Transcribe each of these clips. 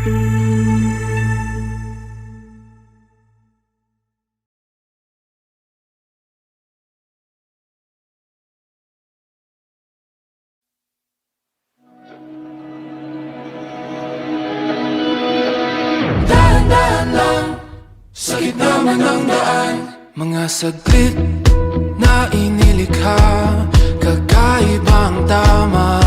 Dahan-dahan lang, sakit naman ng daan. Mga saglit na inilikha, kakaibang tama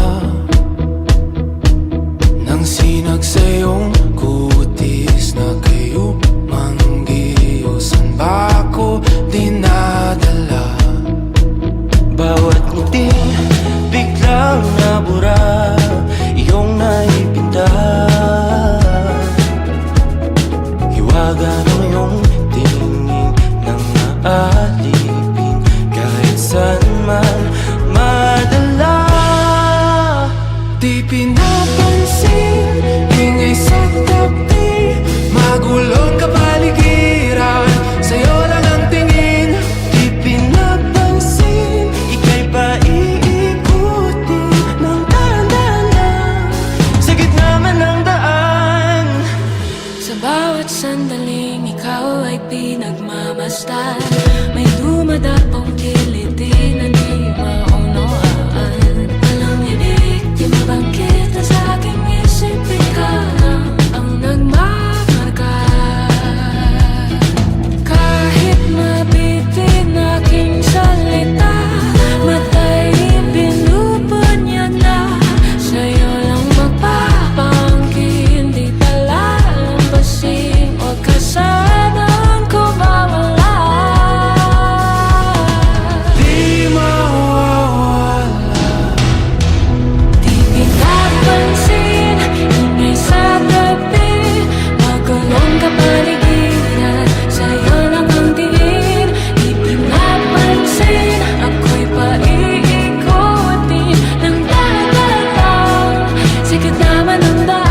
nang sinag sa iyong kutis na kayo manggiyo. San ba ako dinadala? Bawat ngiting biglang nabura, iyong naipinta. Hiwaga ng iyong tingin nang maalipin, kahit saan man madala. Di pinapansin, ingay sa tabi, magulong kapaligiran, sa'yo lang ang tingin. Di pinapansin, ika'y paiikutin ng dahan-dahan lang, sa gitna man ng daan. Sa bawat sandaling ikaw ay pinagmamasdan, may dumadapong kiliti na di maunawaan. Walang ibig, di mabangkit na sa aking isip, ikaw lang ang nagmamarka. Kahit mabitin aking salita, matay pinupunyag na, sa'yo lang magpapangkin, di palalampasin, huwag ka sanang kumawala. Di mawawala. Di pinapansin, ingay sa tabi, magulong kapaligiran, sa'yo lang ang tingin. Di pinapansin, ako'y paiikutin ng dahan-dahan lang, sa gitna man ng daan.